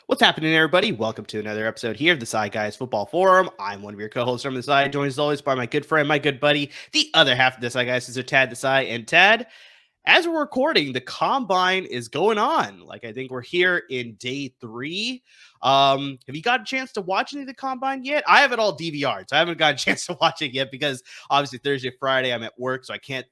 What's happening, everybody? Welcome to another episode here of the Side Guys Football Forum. I'm one of your co-hosts from the side, joined as always by my good friend, my good buddy, the other half of the Side Guys, Mr. Tad the Side. And Tad, as we're recording, the Combine is going on. I think we're here in day 3. Have you got a chance to watch any of the Combine yet? I have it all DVR'd, so I haven't got a chance to watch it yet because obviously Thursday, Friday, I'm at work, so I can't,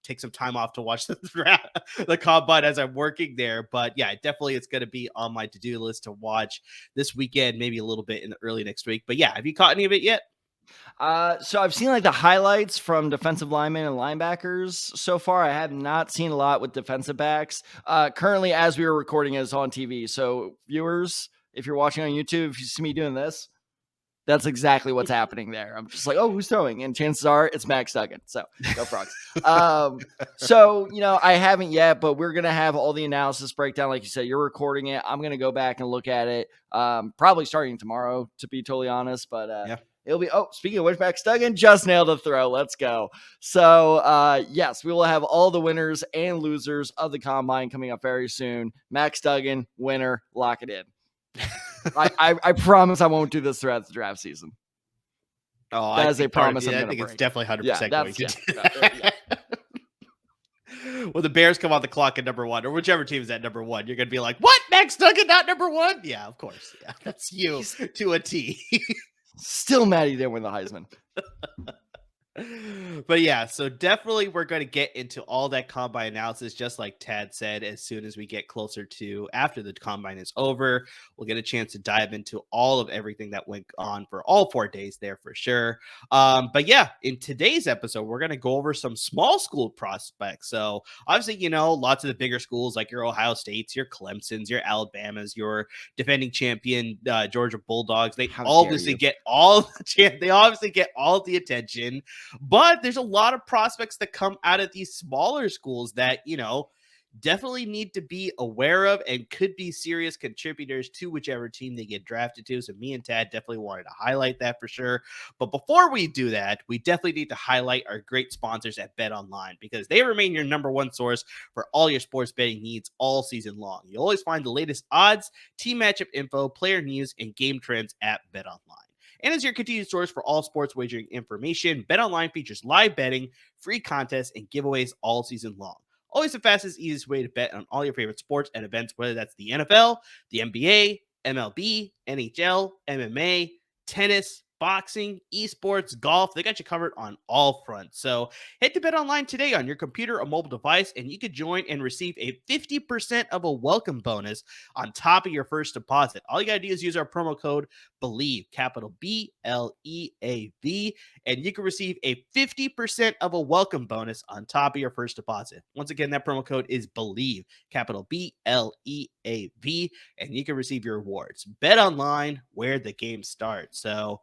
take some time off to watch the Combine as I'm working there. But yeah, definitely it's going to be on my to-do list to watch this weekend, maybe a little bit in the early next week. But yeah, have you caught any of it yet? So I've seen the highlights from defensive linemen and linebackers so far. I have not seen a lot with defensive backs. Currently, as we were recording, it's on TV. So viewers, if you're watching on YouTube, if you see me doing this, that's exactly what's happening there. I'm just like, oh, who's throwing? And chances are it's Max Duggan. So go Frogs. I haven't yet, but we're going to have all the analysis breakdown. Like you said, you're recording it. I'm going to go back and look at it. Probably starting tomorrow, to be totally honest. But yeah. It'll be, speaking of which, Max Duggan just nailed a throw. Let's go. So, yes, we will have all the winners and losers of the Combine coming up very soon. Max Duggan, winner, lock it in. I promise I won't do this throughout the draft season. Oh, that is a promise. I think it's definitely 100% going to. Yeah. Well, the Bears come on the clock at number 1, or whichever team is at number 1, you're going to be like, what? Max Duggan, not number 1? Yeah, of course. Yeah, that's you to a T. Still mad he didn't win the Heisman. But yeah, so definitely we're going to get into all that Combine analysis, just like Tad said, as soon as we get closer to after the Combine is over. We'll get a chance to dive into all of everything that went on for all 4 days there for sure. But yeah, in today's episode, we're going to go over some small school prospects. So obviously, lots of the bigger schools like your Ohio States, your Clemsons, your Alabamas, your defending champion Georgia Bulldogs, they obviously get all the attention. But there's a lot of prospects that come out of these smaller schools that, definitely need to be aware of and could be serious contributors to whichever team they get drafted to. So me and Tad definitely wanted to highlight that for sure. But before we do that, we definitely need to highlight our great sponsors at BetOnline because they remain your number one source for all your sports betting needs all season long. You'll always find the latest odds, team matchup info, player news, and game trends at BetOnline. And as your continued source for all sports wagering information, BetOnline features live betting, free contests, and giveaways all season long. Always the fastest, easiest way to bet on all your favorite sports and events, whether that's the NFL, the NBA, MLB, NHL, MMA, tennis, boxing, esports, golf. They got you covered on all fronts. So head to BetOnline today on your computer or mobile device, and you could join and receive a 50% of a welcome bonus on top of your first deposit. All you got to do is use our promo code BELIEVE, capital BLEAV, and you can receive a 50% of a welcome bonus on top of your first deposit. Once again, that promo code is BELIEVE, capital BLEAV, and you can receive your rewards. BetOnline, where the game starts. So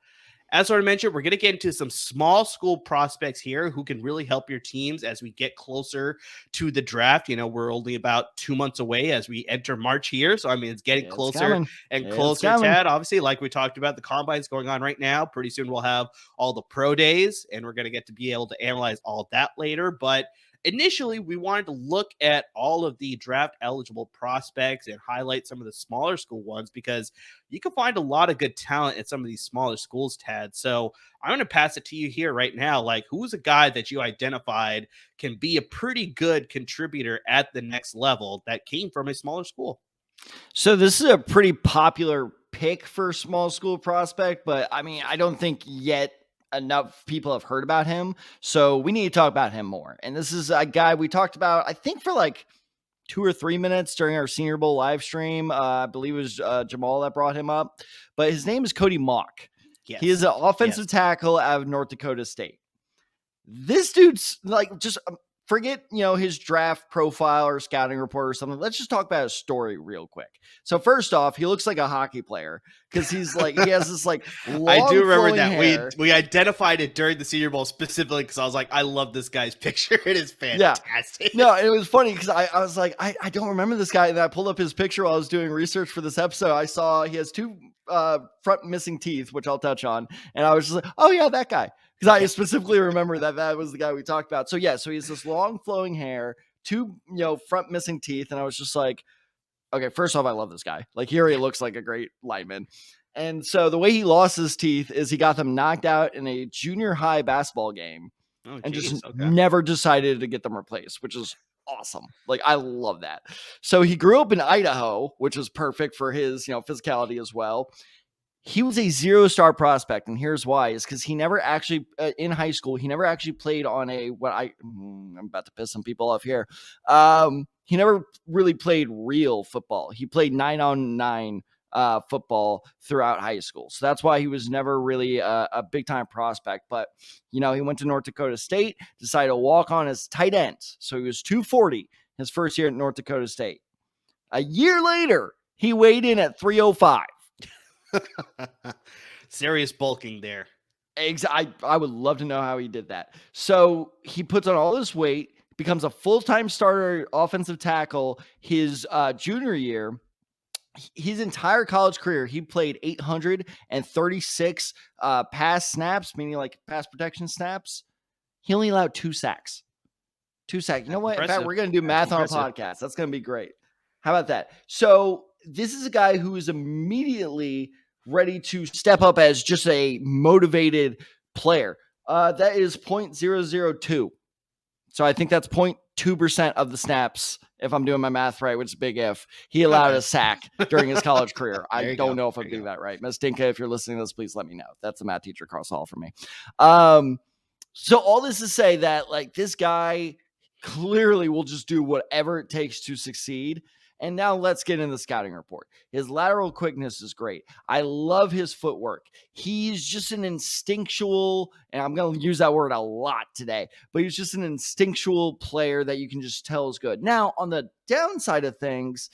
as I mentioned, we're going to get into some small school prospects here who can really help your teams as we get closer to the draft. We're only about 2 months away as we enter March here. So, it's getting closer and closer, Tad. Obviously, like we talked about, the Combine's going on right now. Pretty soon we'll have all the pro days, and we're going to get to be able to analyze all of that later. But initially, we wanted to look at all of the draft eligible prospects and highlight some of the smaller school ones because you can find a lot of good talent at some of these smaller schools, Tad. So I'm going to pass it to you here right now. Who's a guy that you identified can be a pretty good contributor at the next level that came from a smaller school? So this is a pretty popular pick for small school prospect, but I don't think yet enough people have heard about him. So we need to talk about him more. And this is a guy we talked about, I think, for 2 or 3 minutes during our Senior Bowl live stream. I believe it was Jamal that brought him up, but his name is Cody Mauch. Yes. He is an offensive tackle out of North Dakota State. This dude's just forget, his draft profile or scouting report or something. Let's just talk about his story real quick. So first off, he looks like a hockey player because he's like, he has this like long I do remember that hair. we identified it during the Senior Bowl specifically because I was like, I love this guy's picture. It is fantastic. Yeah. No, it was funny because I was like, I don't remember this guy. And I pulled up his picture while I was doing research for this episode. I saw he has 2 front missing teeth, which I'll touch on. And I was just like, oh yeah, that guy. Because I specifically remember that was the guy we talked about. So yeah, so he has this long flowing hair, 2, front missing teeth. And I was just like, okay, first off, I love this guy. Like, he already looks like a great lineman. And so the way he lost his teeth is he got them knocked out in a junior high basketball game and just never decided to get them replaced, which is awesome. Like, I love that. So he grew up in Idaho, which is perfect for his, physicality as well. He was a 0-star prospect, and here's why: is because he never actually in high school he never actually played on I'm about to piss some people off here. He never really played real football. He played 9-on-9 football throughout high school, so that's why he was never really a big time prospect. But he went to North Dakota State, decided to walk on as tight end, so he was 240 his first year at North Dakota State. A year later, he weighed in at 305. Serious bulking there. I would love to know how he did that. So he puts on all this weight, becomes a full-time starter offensive tackle his junior year. His entire college career, he played 836 pass snaps, meaning like pass protection snaps. He only allowed 2 sacks. 2 sacks. You know what? In fact, we're going to do math on a podcast. That's going to be great. How about that? So this is a guy who is immediately ready to step up as just a motivated player. That is 0.002. So I think that's 0.2% of the snaps, if I'm doing my math right, which is a big if. He allowed a sack during his college career. I don't know if I'm doing that right. Ms. Dinka, if you're listening to this, please let me know. That's the math teacher across the hall for me. So all this to say that, like, this guy clearly will just do whatever it takes to succeed. And now let's get into the scouting report. His lateral quickness is great. I love his footwork. He's just an instinctual, and I'm going to use that word a lot today, but he's just an instinctual player that you can just tell is good. Now, on the downside of things,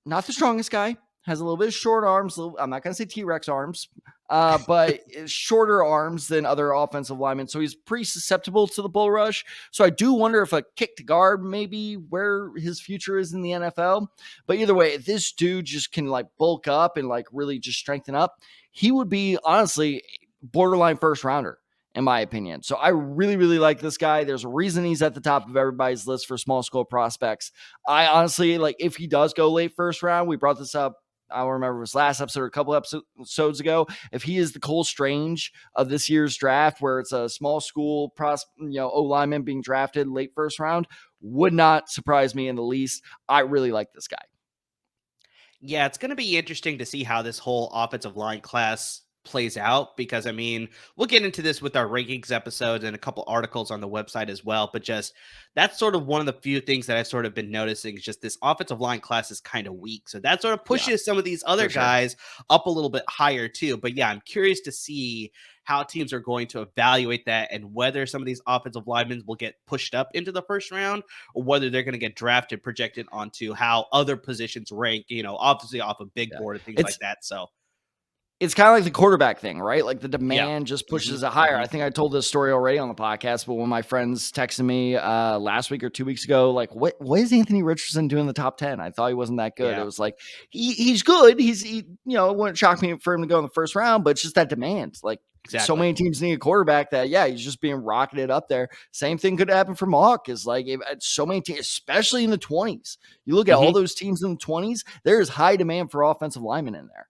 not the strongest guy. Has a little bit of short arms. I'm not going to say T-Rex arms, but shorter arms than other offensive linemen. So he's pretty susceptible to the bull rush. So I do wonder if a kick to guard maybe where his future is in the NFL. But either way, if this dude just can like bulk up and like really just strengthen up, he would be honestly borderline first rounder, in my opinion. So I really, really like this guy. There's a reason he's at the top of everybody's list for small school prospects. I honestly, like, if he does go late first round, we brought this up, I don't remember if it was last episode or a couple episodes ago. If he is the Cole Strange of this year's draft, where it's a small school O lineman being drafted late first round, would not surprise me in the least. I really like this guy. Yeah, it's going to be interesting to see how this whole offensive line class plays out, because I mean, we'll get into this with our rankings episodes and a couple articles on the website as well, but just that's sort of one of the few things that I've sort of been noticing is just this offensive line class is kind of weak. So that sort of pushes some of these other guys up a little bit higher too. But yeah, I'm curious to see how teams are going to evaluate that and whether some of these offensive linemen will get pushed up into the first round or whether they're going to get drafted, projected onto how other positions rank, obviously off a big board and things like that. So it's kind of like the quarterback thing, right? Like the demand just pushes it higher. I think I told this story already on the podcast, but when my friends texted me last week or 2 weeks ago, like, what is Anthony Richardson doing in the top 10? I thought he wasn't that good. It was like, he's good. It wouldn't shock me for him to go in the first round, but it's just that demand. Like, so many teams need a quarterback that, he's just being rocketed up there. Same thing could happen for Mauch. Is like, so many teams, especially in the 20s. You look at all those teams in the 20s, there is high demand for offensive linemen in there.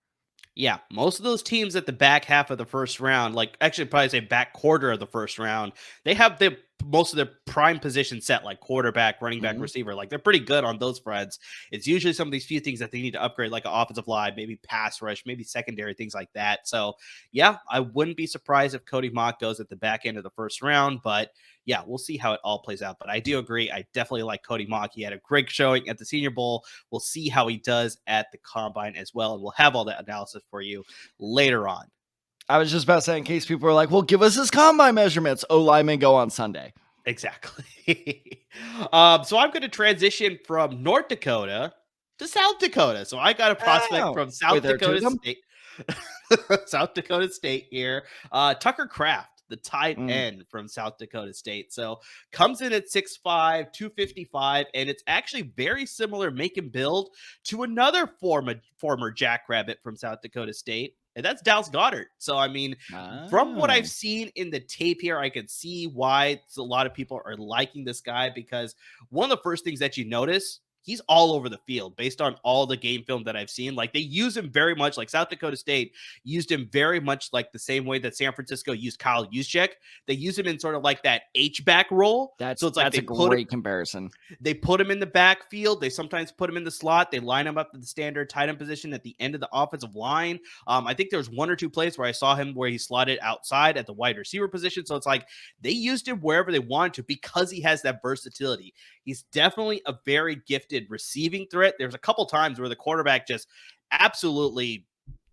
Yeah, most of those teams at the back half of the first round, like actually probably say back quarter of the first round, they have most of their prime position set, like quarterback, running back, receiver. Like, they're pretty good on those fronts. It's usually some of these few things that they need to upgrade, like an offensive line, maybe pass rush, maybe secondary, things like that. So yeah, I wouldn't be surprised if Cody Mauch goes at the back end of the first round, but yeah, we'll see how it all plays out. But I do agree. I definitely like Cody Mauch. He had a great showing at the Senior Bowl. We'll see how he does at the Combine as well. And we'll have all that analysis for you later on. I was just about to say, in case people are like, well, give us his Combine measurements. O linemen go on Sunday. Exactly. So I'm going to transition from North Dakota to South Dakota. So I got a prospect from Wait, South there are two of Dakota them? State. South Dakota State here. Tucker Kraft, the tight end from South Dakota State. So comes in at 6'5", 255, and it's actually very similar make and build to another former Jackrabbit from South Dakota State, and that's Dallas Goedert. So, I mean, from what I've seen in the tape here, I can see why a lot of people are liking this guy, because one of the first things that you notice, he's all over the field based on all the game film that I've seen. Like, they use him very much like South Dakota State used him very much like the same way that San Francisco used Kyle Juszczyk. They use him in sort of like that H-back role. That's So it's like a great comparison. They put him in the backfield. They sometimes put him in the slot. They line him up to the standard tight end position at the end of the offensive line. I think there was one or two plays where I saw him where he slotted outside at the wide receiver position. So it's like they used him wherever they wanted to because he has that versatility. He's definitely a very gifted receiving threat. There's a couple times where the quarterback just absolutely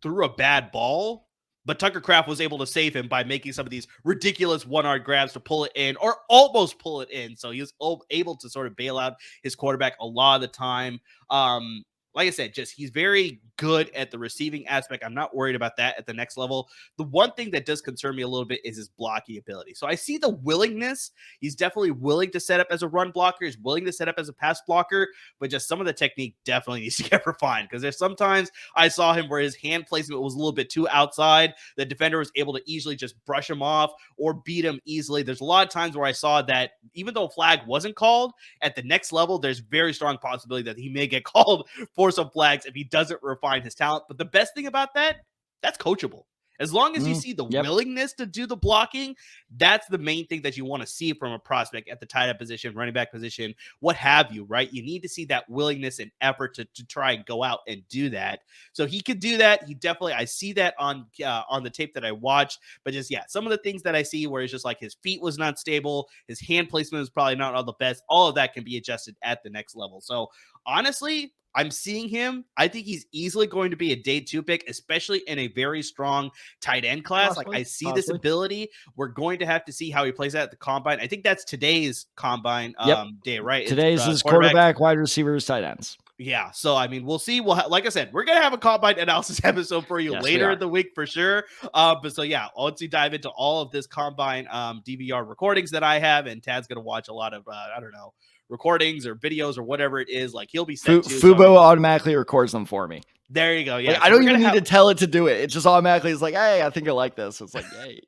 threw a bad ball, but Tucker Kraft was able to save him by making some of these ridiculous one-arm grabs to pull it in or almost pull it in. So he was able to sort of bail out his quarterback a lot of the time. Like I said, just he's very good at the receiving aspect. I'm not worried about that at the next level. The one thing that does concern me a little bit is his blocking ability. So I see the willingness. He's definitely willing to set up as a run blocker. He's willing to set up as a pass blocker, but just some of the technique definitely needs to get refined, because there's sometimes I saw him where his hand placement was a little bit too outside. The defender was able to easily just brush him off or beat him easily. There's a lot of times where I saw that even though a flag wasn't called, at the next level, there's very strong possibility that he may get called for some flags if he doesn't refine his talent. But the best thing about that's coachable. As long as you see the willingness to do the blocking, that's the main thing that you want to see from a prospect at the tight end position, running back position, what have you, right? You need to see that willingness and effort to try and go out and do that. So he could do that. He definitely, I see that on the tape that I watched, but just, some of the things that I see where it's just like his feet was not stable, his hand placement was probably not all the best. All of that can be adjusted at the next level. So honestly, I'm seeing him. I think he's easily going to be a day 2 pick, especially in a very strong tight end class. Possibly, I see this ability. We're going to have to see how he plays at the combine. I think that's today's combine day, right? Today's his quarterback, wide receivers, tight ends. Yeah. So, I mean, we'll see. Like I said, we're going to have a combine analysis episode for you later in the week for sure. But so, once we dive into all of this combine DVR recordings that I have, and Tad's going to watch a lot of, I don't know, recordings or videos or whatever it is, like he'll be set to. Fubo automatically records them for me. There you go. Yeah. Like, I don't even need to tell it to do it. It just automatically is like, hey, I think I like this. It's like, yay.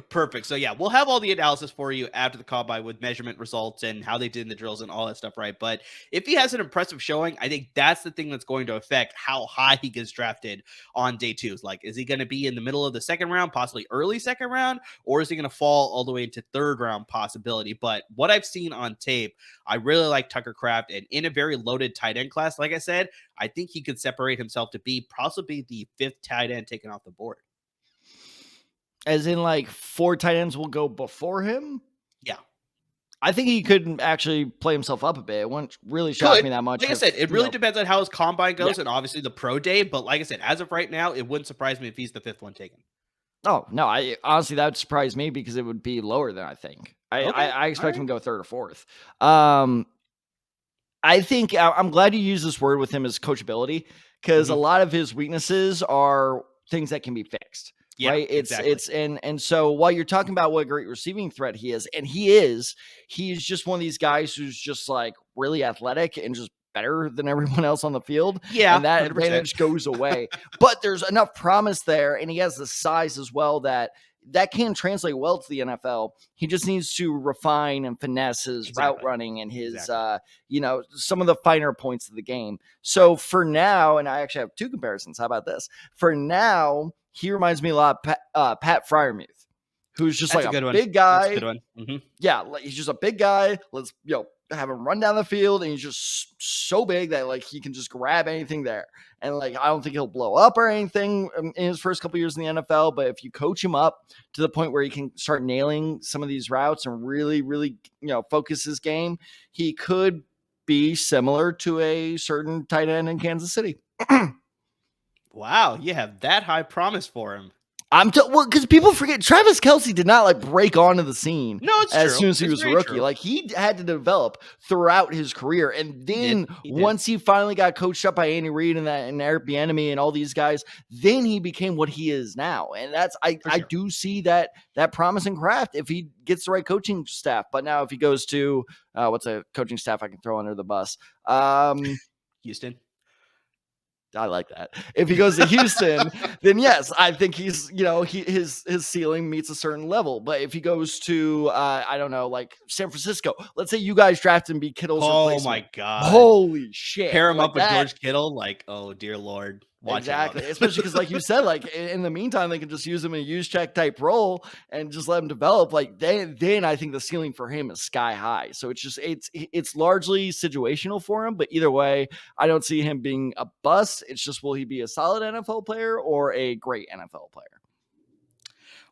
Perfect. So we'll have all the analysis for you after the combine with measurement results and how they did in the drills and all that stuff, right? But if he has an impressive showing, I think that's the thing that's going to affect how high he gets drafted on day 2. Like, is he going to be in the middle of the second round, possibly early second round, or is he going to fall all the way into third round possibility? But what I've seen on tape, I really like Tucker Kraft, and in a very loaded tight end class, like I said, I think he could separate himself to be possibly the 5th tight end taken off the board. As in, like, 4 tight ends will go before him? Yeah. I think he could actually play himself up a bit. It wouldn't really shock me that much. Like I said, it really depends on how his combine goes and obviously the pro day. But like I said, as of right now, it wouldn't surprise me if he's the 5th one taken. Oh, no. Honestly, that would surprise me because it would be lower than I think. I expect him to go 3rd or 4th. I think I'm glad you use this word with him as coachability, because a lot of his weaknesses are things that can be fixed. Yeah, right. And so while you're talking about what a great receiving threat he is, and he's just one of these guys who's just like really athletic and just better than everyone else on the field. Yeah. And that 100%. Advantage goes away, but there's enough promise there. And he has the size as well that can translate well to the NFL. He just needs to refine and finesse his route running and his, some of the finer points of the game. So for now, and I actually have 2 comparisons. How about this? For now, he reminds me a lot of Pat Freiermuth, who's just like a big guy. That's a good one. Mm-hmm. Yeah, he's just a big guy. Let's have him run down the field, and he's just so big that like he can just grab anything there. And like I don't think he'll blow up or anything in his first couple years in the NFL. But if you coach him up to the point where he can start nailing some of these routes and really, really focus his game, he could be similar to a certain tight end in Kansas City. Wow, you have that high promise for him. Well, because people forget Travis Kelce did not like break onto the scene as soon as he was a rookie. Like he had to develop throughout his career, and then once he finally got coached up by Andy Reid and Eric Bieniemy and all these guys, then he became what he is now. And that's I do see that promise in Kraft if he gets the right coaching staff. But now if he goes to what's a coaching staff I can throw under the bus? Houston. I like that. If he goes to Houston, then yes, I think he's, his ceiling meets a certain level. But if he goes to, I don't know, like San Francisco, let's say you guys draft him, be Kittle's replacement. Oh my God. Holy shit. Pair him up with George Kittle. Like, oh dear Lord. Exactly. Especially because like you said, like in the meantime, they can just use him in a use check type role and just let him develop. Like then I think the ceiling for him is sky high. So it's largely situational for him, but either way, I don't see him being a bust. It's just, will he be a solid NFL player or a great NFL player?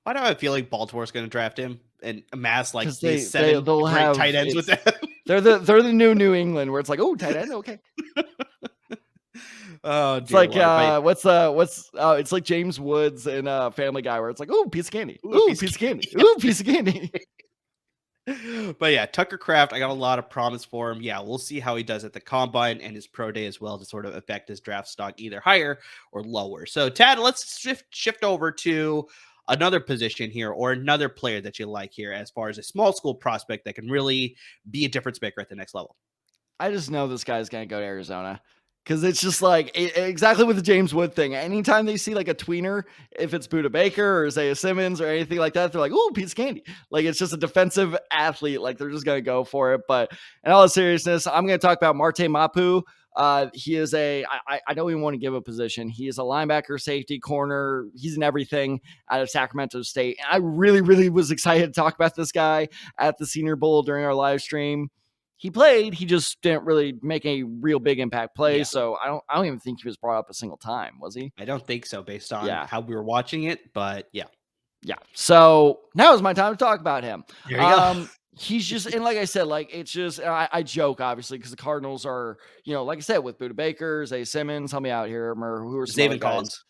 Why do I feel like Baltimore's going to draft him and amass like these seven great tight ends with them? They're the New England where it's like, oh, tight end. Okay. Oh, it's like it's like James Woods in Family Guy where it's like, oh, piece of candy, piece of candy, piece of candy. But yeah, Tucker Kraft, I got a lot of promise for him. Yeah, we'll see how he does at the combine and his pro day as well to sort of affect his draft stock either higher or lower. So Tad, let's shift over to another position here or another player that you like here as far as a small school prospect that can really be a difference maker at the next level. I just know this guy's going to go to Arizona. Because it's just like exactly with the James Wood thing. Anytime they see like a tweener, if it's Budda Baker or Isaiah Simmons or anything like that, they're like, "Ooh, piece of candy!" Like it's just a defensive athlete. Like they're just gonna go for it. But in all seriousness, I'm gonna talk about Marte Mapu. He is I don't even want to give a position. He is a linebacker, safety, corner. He's in everything out of Sacramento State. And I really, really was excited to talk about this guy at the Senior Bowl during our live stream. He played, he just didn't really make a real big impact play. Yeah. So I don't even think he was brought up a single time, was he? I don't think so based on how we were watching it, but yeah. Yeah. So now is my time to talk about him. There you go. He's just, and like I said, like it's just, I joke obviously because the Cardinals are, like I said, with Budda Baker, Zay Simmons, help me out here, who are Xavier Collins.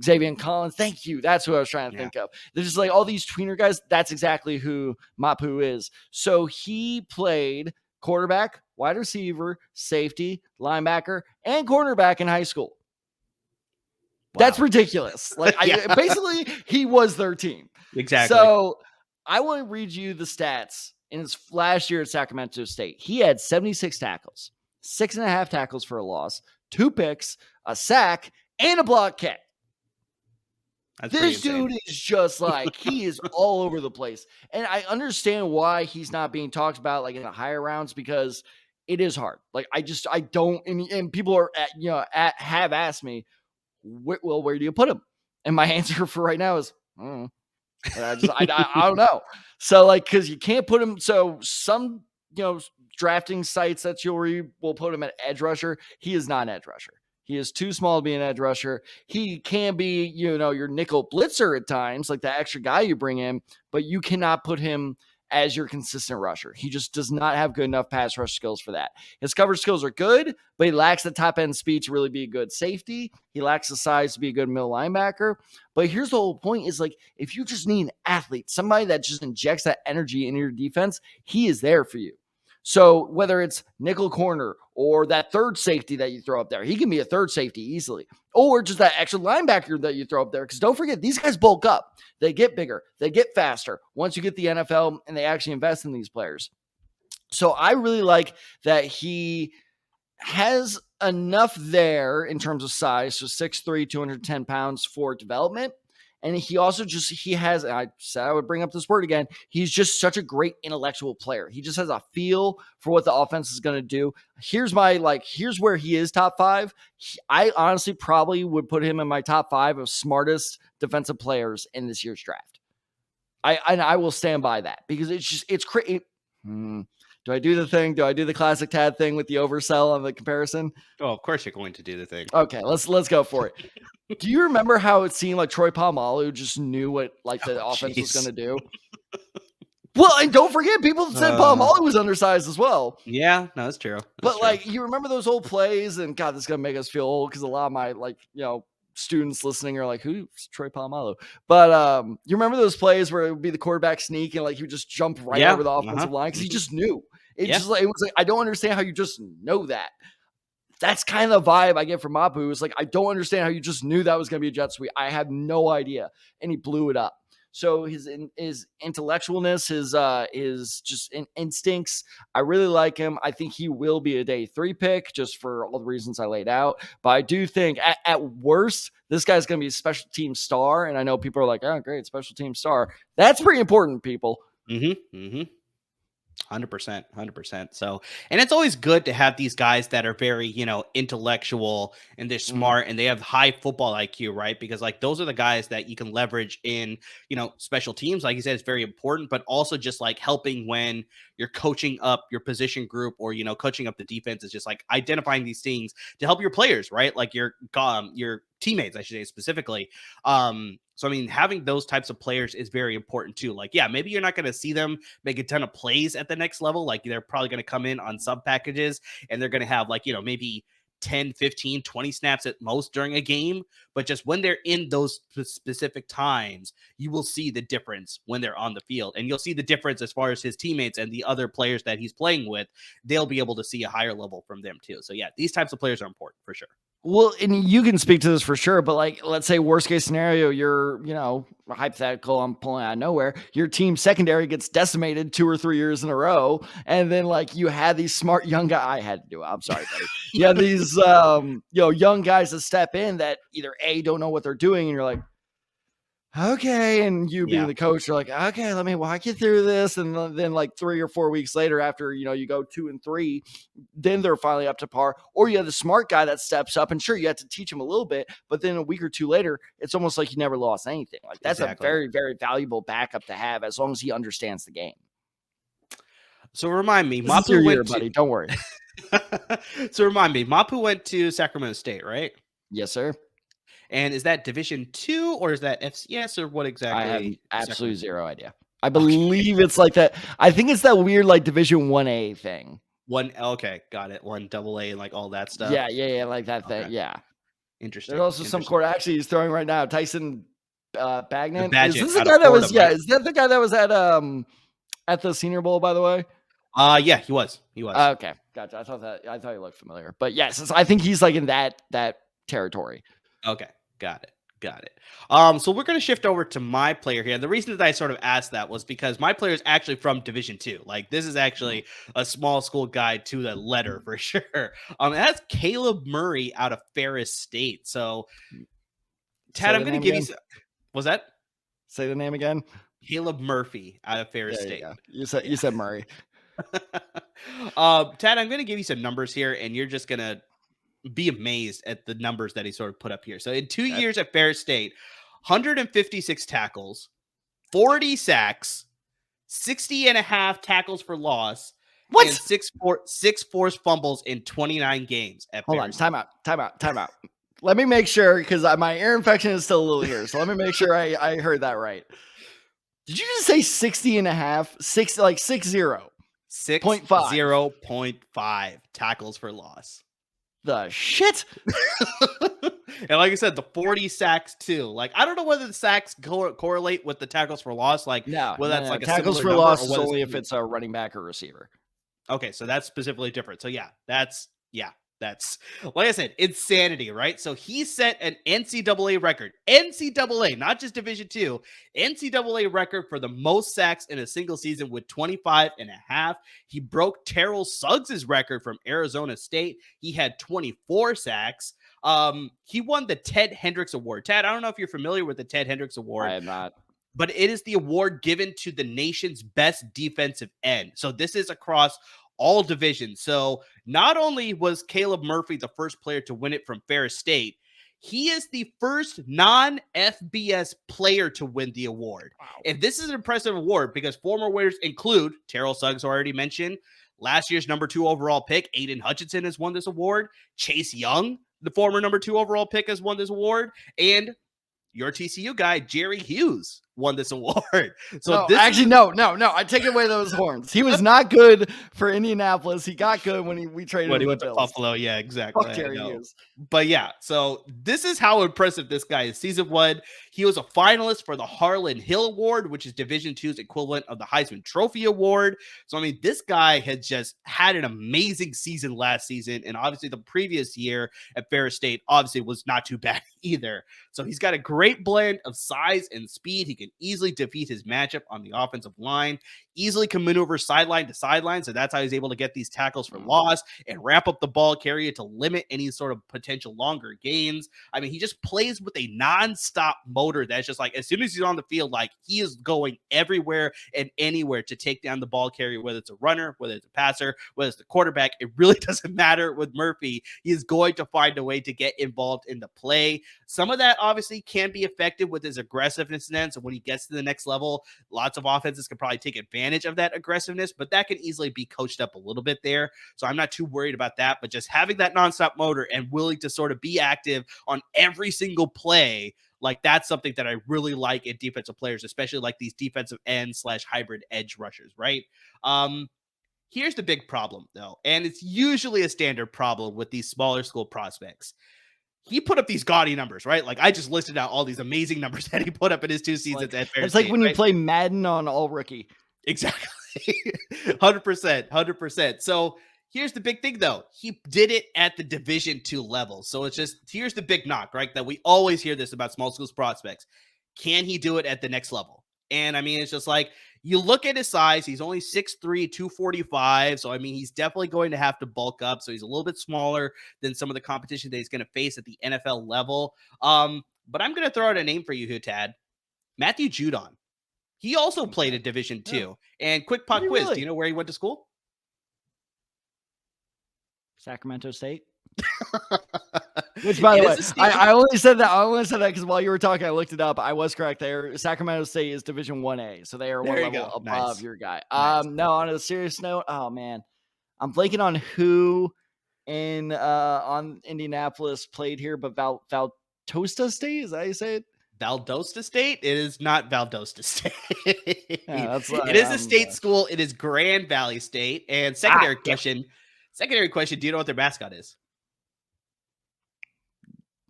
Xavier Collins, thank you. That's who I was trying to think of. They're just like all these tweener guys. That's exactly who Mapu is. So he played quarterback, wide receiver, safety, linebacker, and cornerback in high school. Wow. That's ridiculous. Like basically he was their team. Exactly. So I want to read you the stats in his last year at Sacramento State. He had 76 tackles, 6.5 tackles for a loss, 2 picks, a sack, and a block kick. This dude is just like, he is all over the place. And I understand why he's not being talked about like in the higher rounds because it is hard. Like I don't, and people are have asked me, well, where do you put him? And my answer for right now is, I don't know. So like, cause you can't put him. So some, drafting sites that you'll read will put him at edge rusher. He is not an edge rusher. He is too small to be an edge rusher. He can be, your nickel blitzer at times, like the extra guy you bring in, but you cannot put him as your consistent rusher. He just does not have good enough pass rush skills for that. His coverage skills are good, but he lacks the top end speed to really be a good safety. He lacks the size to be a good middle linebacker. But here's the whole point is like, if you just need an athlete, somebody that just injects that energy into your defense, he is there for you. So whether it's nickel corner or that third safety that you throw up there, he can be a third safety easily, or just that extra linebacker that you throw up there. Because don't forget, these guys bulk up. They get bigger. They get faster once you get the NFL and they actually invest in these players. So I really like that he has enough there in terms of size. So 6'3", 210 pounds for development. And he also has, I said I would bring up this word again, he's just such a great intellectual player. He just has a feel for what the offense is going to do. Here's where he is top 5. I honestly probably would put him in my top 5 of smartest defensive players in this year's draft. I will stand by that because it's crazy. Do I do the thing? Do I do the classic Tad thing with the oversell on the comparison? Oh, of course you're going to do the thing. Okay, let's go for it. Do you remember how it seemed like Troy Polamalu just knew what the offense was going to do? Well, and don't forget, people said Polamalu was undersized as well. Yeah, no, that's true. But you remember those old plays, and God, this is going to make us feel old because a lot of my students listening are like, who's Troy Polamalu? But you remember those plays where it would be the quarterback sneak and like he would just jump right over the offensive line because he just knew. It was like, I don't understand how you just know that. That's kind of the vibe I get from Mapu. It's like, I don't understand how you just knew that was going to be a jet sweep. I have no idea. And he blew it up. So his intellectualness, his just instincts, I really like him. I think he will be a day 3 pick just for all the reasons I laid out. But I do think at worst, this guy's going to be a special team star. And I know people are like, oh, great, special team star. That's pretty important, people. 100%. So, and it's always good to have these guys that are very, intellectual and they're smart and they have high football IQ, right? Because like those are the guys that you can leverage in, special teams. Like you said, it's very important, but also just like helping when you're coaching up your position group or, coaching up the defense is just like identifying these things to help your players, right? Like your teammates, I should say specifically. So, I mean, having those types of players is very important too. Like, yeah, maybe you're not going to see them make a ton of plays at the next level. Like they're probably going to come in on sub packages and they're going to have like, maybe 10, 15, 20 snaps at most during a game. But just when they're in those specific times, you will see the difference when they're on the field. And you'll see the difference as far as his teammates and the other players that he's playing with. They'll be able to see a higher level from them too. So, yeah, these types of players are important for sure. Well, and you can speak to this for sure, but like, let's say worst case scenario, you're, hypothetical, I'm pulling out of nowhere. Your team secondary gets decimated 2 or 3 years in a row. And then like you had these smart young guys. I had to do it. I'm sorry, buddy. You have these, young guys that step in that either don't know what they're doing. And you're like, okay. And you being the coach, you're like, okay, let me walk you through this. And then like 3 or 4 weeks later, after, you go 2 and 3, then they're finally up to par. Or you have the smart guy that steps up and sure, you have to teach him a little bit, but then a week or 2 later, it's almost like you never lost anything. Like that's a very, very valuable backup to have as long as he understands the game. So remind me, Mapu went buddy. Don't worry. So remind me, Mapu went to Sacramento State, right? Yes, sir. And is that Division 2 or is that FCS or what exactly? I have absolutely zero idea. I believe it's like that. I think it's that weird like Division 1A thing. Okay, got it. 1AA and like all that stuff. Yeah, like that thing. Yeah. Interesting. There's also some court actually he's throwing right now. Tyson Bagnan. Is this the guy that was is that the guy that was at the Senior Bowl, by the way? Yeah, he was. Okay, gotcha. I thought he looked familiar. But yes, I think he's like in that territory. Okay, got it. So we're going to shift over to my player here. And the reason that I sort of asked that was because my player is actually from Division 2. Like this is actually a small school guy to the letter for sure. That's Caleb Murray out of Ferris State. So Tad, I'm going to give you. Was that? Say the name again. Caleb Murphy out of Ferris State. You said Murray. Tad, I'm going to give you some numbers here, and you're just going to be amazed at the numbers that he sort of put up here. So in 2 years at Ferris State, 156 tackles, 40 sacks, 60 and a half tackles for loss, and six forced fumbles in 29 games at Ferris State. Time out. Let me make sure, because my ear infection is still a little here. So let me make sure I heard that right. Did you just say 60 and a half? 60? 6.5 tackles for loss. The shit. And like I said, the 40 sacks too. Like I don't know whether the sacks correlate with the tackles for loss. Like that's like a tackles for loss is only if it's a running back or receiver. Okay, so that's specifically different. So that's like I said, insanity, right? So he set an NCAA record, not just Division 2, NCAA record for the most sacks in a single season with 25 and a half. He broke Terrell Suggs' record from Arizona State. He had 24 sacks. He won the Ted Hendricks Award. Tad, I don't know if you're familiar with the Ted Hendricks Award. I am not. But it is the award given to the nation's best defensive end. So this is across all divisions. So not only was Caleb Murphy the first player to win it from Ferris State, he is the first non-FBS player to win the award. Wow. And this is an impressive award because former winners include Terrell Suggs, already mentioned, last year's number 2 overall pick, Aiden Hutchinson, has won this award. Chase Young, the former number 2 overall pick, has won this award. And your TCU guy, Jerry Hughes, won this award. So no, actually, no. I take away those horns. He was not good for Indianapolis. He got good when we traded when him he went to to Bills. Buffalo. Yeah, exactly. Fuck Jerry Hughes. But yeah, so this is how impressive this guy is. Season 1, he was a finalist for the Harlan Hill Award, which is Division II's equivalent of the Heisman Trophy Award. So, I mean, this guy had just had an amazing season last season. And obviously the previous year at Ferris State obviously was not too bad either. So he's got a great blend of size and speed. He can easily defeat his matchup on the offensive line, easily can maneuver sideline to sideline. So that's how he's able to get these tackles for loss and wrap up the ball carrier to limit any sort of potential longer gains. I mean, he just plays with a nonstop motor that's just like, as soon as he's on the field, like he is going everywhere and anywhere to take down the ball carrier, whether it's a runner, whether it's a passer, whether it's the quarterback. It really doesn't matter with Murphy. He is going to find a way to get involved in the play. Some of that obviously can be effective with his aggressiveness then. So when he gets to the next level, lots of offenses can probably take advantage of that aggressiveness, but that can easily be coached up a little bit there. So I'm not too worried about that, but just having that nonstop motor and willing to sort of be active on every single play, like that's something that I really like in defensive players, especially like these defensive end / hybrid edge rushers, right? Here's the big problem though, and it's usually a standard problem with these smaller school prospects. He put up these gaudy numbers, right? Like I just listed out all these amazing numbers that he put up in his 2 seasons at Ferris State. It's like when you play Madden on All Rookie. Exactly. 100%. So here's the big thing though. He did it at the Division II level. So it's just, here's the big knock, right? That we always hear this about small schools prospects. Can he do it at the next level? And I mean, it's just like, you look at his size, he's only 6'3", 245. So, I mean, he's definitely going to have to bulk up. So he's a little bit smaller than some of the competition that he's going to face at the NFL level. But I'm going to throw out a name for you here, Tad. Matthew Judon. He also played at Division II. And quick pop quiz. Do you know where he went to school? Sacramento State. Which, by the way, I only said that because while you were talking, I looked it up. I was correct there. Sacramento State is Division 1A, so they are one level above your guy. No, on a serious note, oh man, I'm blanking on who in on Indianapolis played here, but Valdosta State, is that how you say it? Valdosta State? It is not Valdosta State. Yeah, it is a state school. It is Grand Valley State. And secondary question, do you know what their mascot is?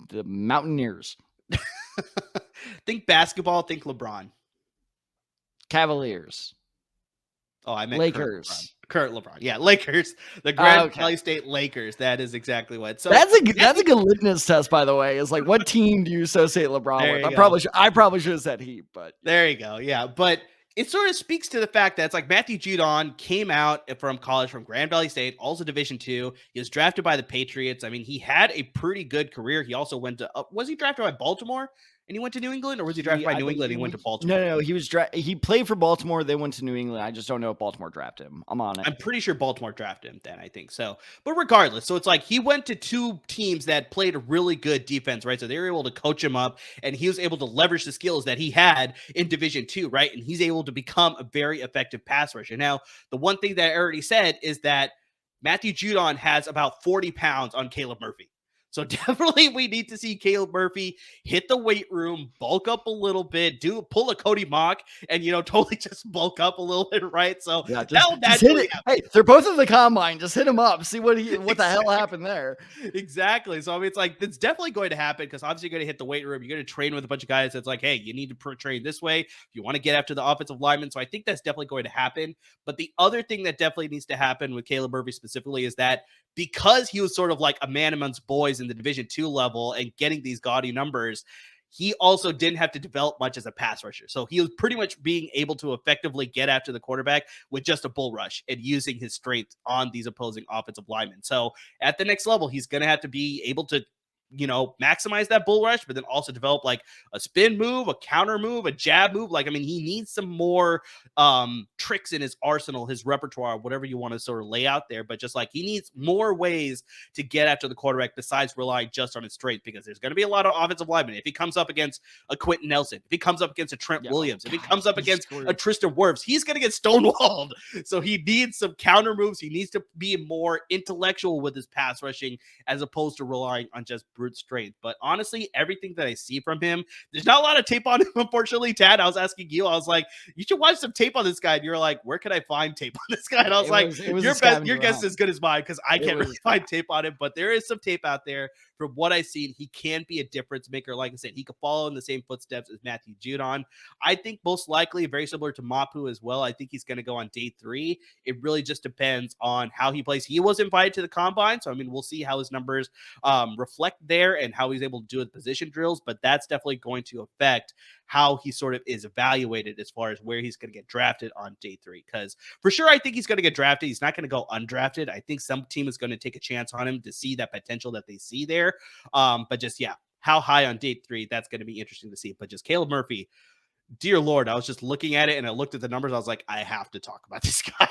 The Mountaineers. Think basketball, think LeBron. Cavaliers. Oh, I meant Lakers. Kurt LeBron. Yeah, Lakers. The Grand Valley State Lakers. That is exactly what. So that's a good litmus test, by the way. Is like, what team do you associate LeBron with? I probably should have said Heat, but there you go. Yeah, but it sort of speaks to the fact that it's like Matthew Judon came out from college from Grand Valley State, also Division II. He was drafted by the Patriots. I mean, he had a pretty good career. He also went to was he drafted by Baltimore? And he went to New England, or was he drafted by New England and he went to Baltimore? No. He was he played for Baltimore, then went to New England. I just don't know if Baltimore drafted him. I'm on it. I'm pretty sure Baltimore drafted him then, I think so. But regardless, so it's like he went to 2 teams that played a really good defense, right? So they were able to coach him up, and he was able to leverage the skills that he had in Division II, right? And he's able to become a very effective pass rusher. Now, the one thing that I already said is that Matthew Judon has about 40 pounds on Caleb Murphy. So definitely we need to see Caleb Murphy hit the weight room, bulk up a little bit, pull a Cody Mauch, and, totally just bulk up a little bit, right? So yeah, just hit it. Hey, they're both in the combine. Just hit him up. See what the hell happened there. Exactly. So, I mean, it's like, it's definitely going to happen because obviously you're going to hit the weight room. You're going to train with a bunch of guys that's like, hey, you need to train this way if you want to get after the offensive lineman. So I think that's definitely going to happen. But the other thing that definitely needs to happen with Caleb Murphy specifically is that because he was sort of like a man amongst boys in the Division II level and getting these gaudy numbers, he also didn't have to develop much as a pass rusher. So he was pretty much being able to effectively get after the quarterback with just a bull rush and using his strength on these opposing offensive linemen. So at the next level, he's going to have to be able to maximize that bull rush, but then also develop like a spin move, a counter move, a jab move. Like, I mean, he needs some more tricks in his arsenal, his repertoire, whatever you want to sort of lay out there. But just like he needs more ways to get after the quarterback besides relying just on his strength, because there's going to be a lot of offensive linemen. If he comes up against a Quentin Nelson, if he comes up against a Trent Williams, if he comes up against a Tristan Wirfs, he's going to get stonewalled. So he needs some counter moves. He needs to be more intellectual with his pass rushing as opposed to relying on just brute strength. But honestly, everything that I see from him, there's not a lot of tape on him, unfortunately. Tad, I was asking you, I was like, you should watch some tape on this guy. And you're like, where can I find tape on this guy? And I was your guess is as good as mine because I can't really find tape on him. But there is some tape out there. From what I've seen, he can be a difference maker. Like I said, he could follow in the same footsteps as Matthew Judon. I think most likely very similar to Mapu as well. I think he's going to go on day 3. It really just depends on how he plays. He was invited to the combine, so I mean, we'll see how his numbers reflect there and how he's able to do his position drills, but that's definitely going to affect how he sort of is evaluated as far as where he's going to get drafted on day 3. Because for sure, I think he's going to get drafted. He's not going to go undrafted. I think some team is going to take a chance on him to see that potential that they see there. But just, yeah, how high on day 3, that's going to be interesting to see. But just Caleb Murphy, dear Lord, I was just looking at it and I looked at the numbers. I was like, I have to talk about this guy.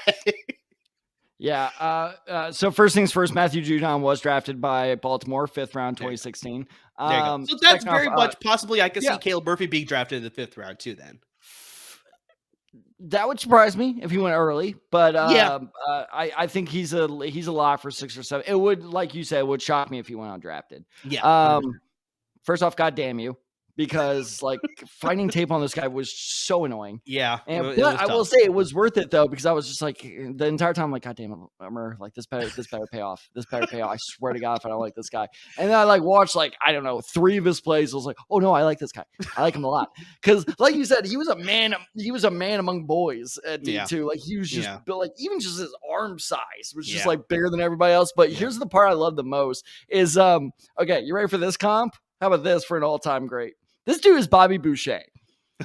Yeah. So first things first, Matthew Judon was drafted by Baltimore, 5th round, 2016. There you go. So that's very much possibly I can see Caleb Murphy being drafted in the 5th round too then. That would surprise me if he went early, but I think he's a lot for 6 or 7. It would, like you said, it would shock me if he went undrafted. Yeah. First off, God damn you. Because like finding tape on this guy was so annoying. Yeah. But I will say it was worth it though, because I was just like the entire time, like, God damn it, Murr, like this better pay off. This better pay off. I swear to God, if I don't like this guy. And then I like watched like, I don't know, 3 of his plays. I was like, oh no, I like this guy. I like him a lot. Cause like you said, he was a man among boys at D2. Like he was just built, like even just his arm size was just like bigger than everybody else. But here's the part I love the most is okay, you ready for this comp? How about this for an all-time great? This dude is Bobby Boucher.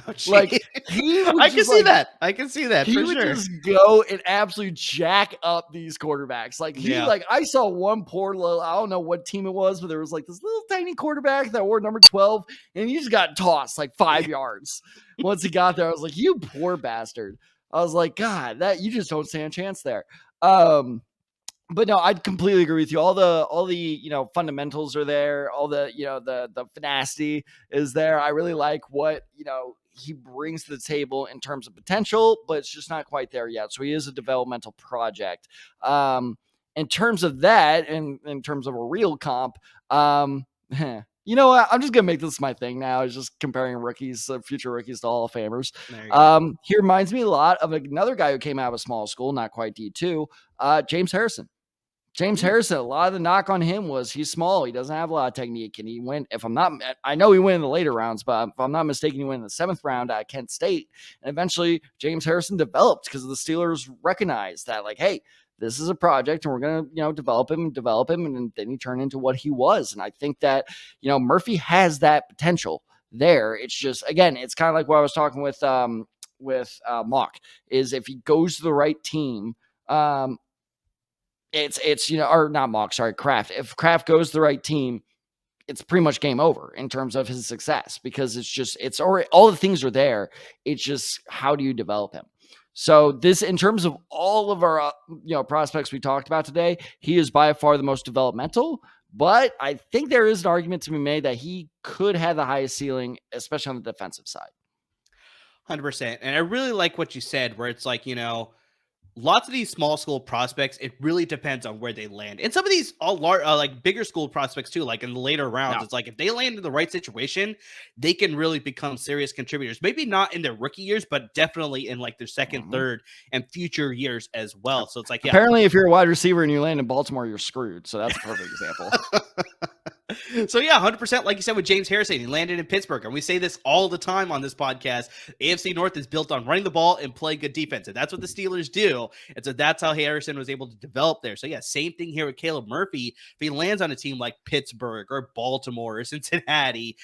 Oh, like I can see that. I can see that. He would just go and absolutely jack up these quarterbacks. Like like I saw one poor little, I don't know what team it was, but there was like this little tiny quarterback that wore number 12, and he just got tossed like 5 yards. Once he got there, I was like, you poor bastard. I was like, God, that you just don't stand a chance there. But no, I'd completely agree with you. All the fundamentals are there. All the the finacity is there. I really like what he brings to the table in terms of potential, but it's just not quite there yet. So he is a developmental project. In terms of that, and in terms of a real comp, you know what? I'm just gonna make this my thing now. Is just comparing rookies, future rookies to Hall of Famers. He reminds me a lot of another guy who came out of a small school, not quite D2, James Harrison. James Harrison, a lot of the knock on him was he's small. He doesn't have a lot of technique. And he went, I know he went in the later rounds, but if I'm not mistaken, he went in the 7th round at Kent State. And eventually James Harrison developed because the Steelers recognized that, like, hey, this is a project and we're going to, develop him. And then he turned into what he was. And I think that, Murphy has that potential there. It's just, again, it's kind of like what I was talking with Mauch, is if he goes to the right team, it's or not Mauch, sorry, Kraft. If Kraft goes to the right team, it's pretty much game over in terms of his success, because it's already, all the things are there. It's just, how do you develop him? So this, in terms of all of our prospects we talked about today, he is by far the most developmental, but I think there is an argument to be made that he could have the highest ceiling, especially on the defensive side. 100%. And I really like what you said, where it's like, lots of these small school prospects, it really depends on where they land. And some of these all large, like bigger school prospects too, like in the later rounds, it's like if they land in the right situation, they can really become serious contributors. Maybe not in their rookie years, but definitely in like their second, third, and future years as well. So it's like, apparently if you're a wide receiver and you land in Baltimore, you're screwed. So that's a perfect example. So yeah, 100%. Like you said with James Harrison, he landed in Pittsburgh, and we say this all the time on this podcast. AFC North is built on running the ball and playing good defense, and that's what the Steelers do. And so that's how Harrison was able to develop there. So yeah, same thing here with Caleb Murphy. If he lands on a team like Pittsburgh or Baltimore or Cincinnati,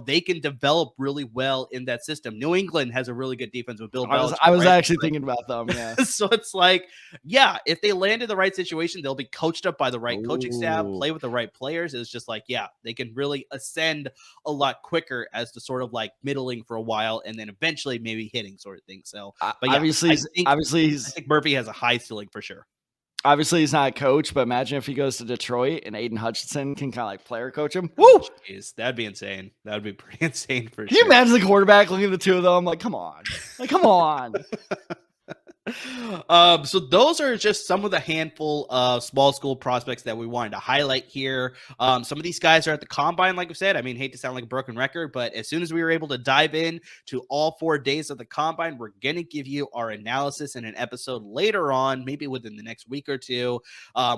they can develop really well in that system. New England has a really good defense with Bill Belichick. I was actually thinking about them. Yeah. So it's like, yeah, if they land in the right situation, they'll be coached up by the right coaching staff, play with the right players. It's just like, yeah, they can really ascend a lot quicker as to sort of like middling for a while and then eventually maybe hitting sort of thing. So, but yeah, I think Murphy has a high ceiling for sure. Obviously, he's not a coach, but imagine if he goes to Detroit and Aiden Hutchinson can kind of like player coach him. Woo! Jeez, that'd be insane. That'd be pretty insane for sure. Can you imagine the quarterback looking at the two of them? Like, come on. So those are just some of the handful of small school prospects that we wanted to highlight here. Some of these guys are at the combine, like I said. I mean, hate to sound like a broken record, but as soon as we were able to dive in to all 4 days of the combine, we're going to give you our analysis in an episode later on, maybe within the next week or two,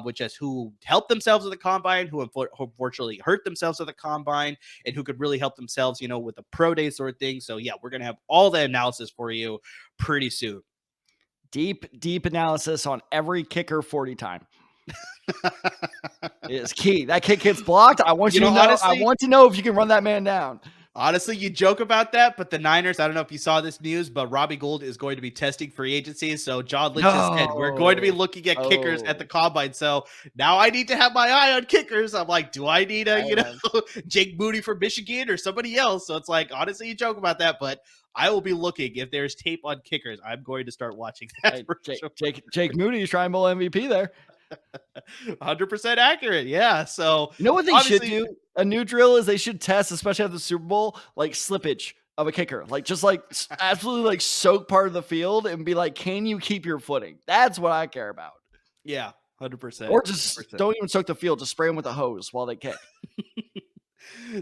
which is who helped themselves at the combine, who unfortunately hurt themselves at the combine, and who could really help themselves, with the pro day sort of thing. So yeah, we're going to have all the analysis for you pretty soon. Deep analysis on every kicker 40 time. It's key. That kick gets blocked. I want you to know. Honestly, I want to know if you can run that man down. Honestly, you joke about that, but the Niners, I don't know if you saw this news, but Robbie Gould is going to be testing free agency. So John Lynch has said we're going to be looking at kickers at the combine. So now I need to have my eye on kickers. I'm like, do I need Jake Moody from Michigan or somebody else? So it's like, honestly, you joke about that, but I will be looking. If there's tape on kickers, I'm going to start watching that. Jake Moody is Shrine Bowl MVP there. 100% accurate. Yeah. So you know what they should do? A new drill is they should test, especially at the Super Bowl, like slippage of a kicker, like just like absolutely like soak part of the field and be like, can you keep your footing? That's what I care about. Yeah. 100%. Or just 100%. Don't even soak the field. Just spray them with a hose while they kick.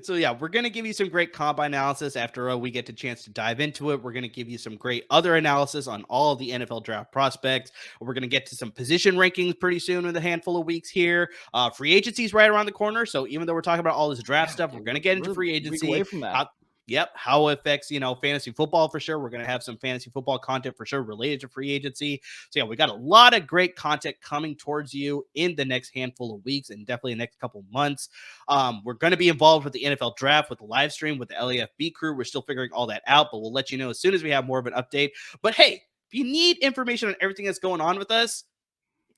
So yeah, we're going to give you some great combine analysis after we get the chance to dive into it. We're going to give you some great other analysis on all of the NFL draft prospects. We're going to get to some position rankings pretty soon in a handful of weeks here. Free agency is right around the corner. So even though we're talking about all this draft stuff, we're going to get into free agency. Away from that. How it affects, fantasy football for sure. We're going to have some fantasy football content for sure related to free agency. So yeah, we got a lot of great content coming towards you in the next handful of weeks and definitely the next couple of months. We're going to be involved with the NFL draft, with the live stream, with the LAFB crew. We're still figuring all that out, but we'll let you know as soon as we have more of an update. But hey, if you need information on everything that's going on with us,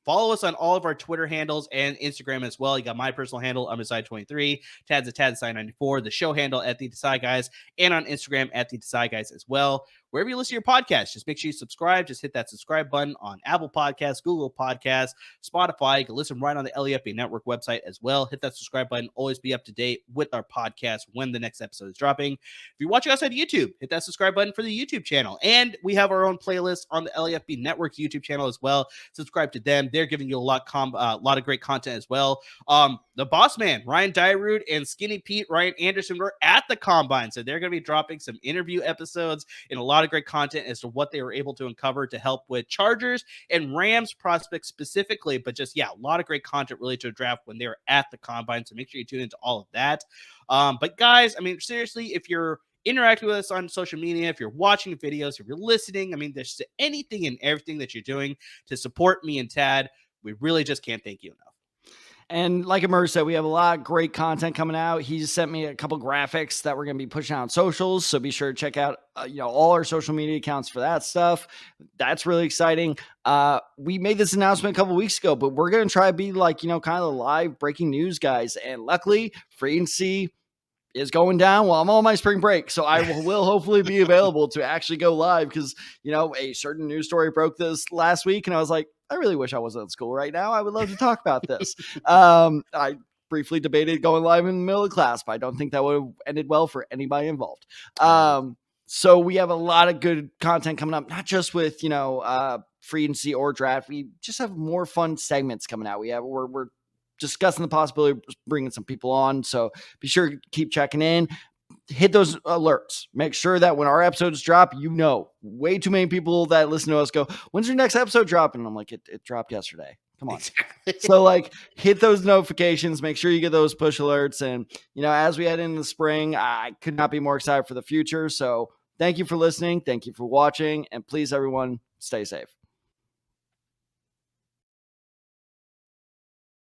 follow us on all of our Twitter handles and Instagram as well. You got my personal handle, Decide23, Tad's Decide94, the show handle at The Decide Guys, and on Instagram at The Decide Guys as well. Wherever you listen to your podcast, just make sure you subscribe. Just hit that subscribe button on Apple Podcasts, Google Podcasts, Spotify. You can listen right on the LEFB Network website as well. Hit that subscribe button. Always be up to date with our podcast when the next episode is dropping. If you're watching us on YouTube, hit that subscribe button for the YouTube channel. And we have our own playlist on the LEFB Network's YouTube channel as well. Subscribe to them. They're giving you a lot of great content as well. The boss man, Ryan Dyrud, and Skinny Pete, Ryan Anderson, were at the combine. So they're going to be dropping some interview episodes and a lot of great content as to what they were able to uncover to help with Chargers and Rams prospects specifically. But just, yeah, a lot of great content related to the draft when they were at the combine. So make sure you tune into all of that. But guys, I mean, seriously, if you're interacting with us on social media, if you're watching videos, if you're listening, I mean, there's anything and everything that you're doing to support me and Tad, we really just can't thank you enough. And like Amir said, we have a lot of great content coming out. He just sent me a couple graphics that we're going to be pushing out on socials. So be sure to check out, all our social media accounts for that stuff. That's really exciting. We made this announcement a couple weeks ago, but we're going to try to be like, kind of the live breaking news guys. And luckily, free agency is going down while I'm on my spring break. So I will hopefully be available to actually go live because, a certain news story broke this last week. And I was like, I really wish I wasn't at school right now. I would love to talk about this. I briefly debated going live in the middle of class, but I don't think that would have ended well for anybody involved. So we have a lot of good content coming up, not just with, free agency or draft. We just have more fun segments coming out. We're discussing the possibility of bringing some people on. So be sure to keep checking in. Hit those alerts. Make sure that when our episodes drop, way too many people that listen to us go, when's your next episode dropping? And I'm like, it dropped yesterday. Come on. Exactly. So hit those notifications, make sure you get those push alerts. And, as we head into the spring, I could not be more excited for the future. So thank you for listening. Thank you for watching. And please, everyone, stay safe.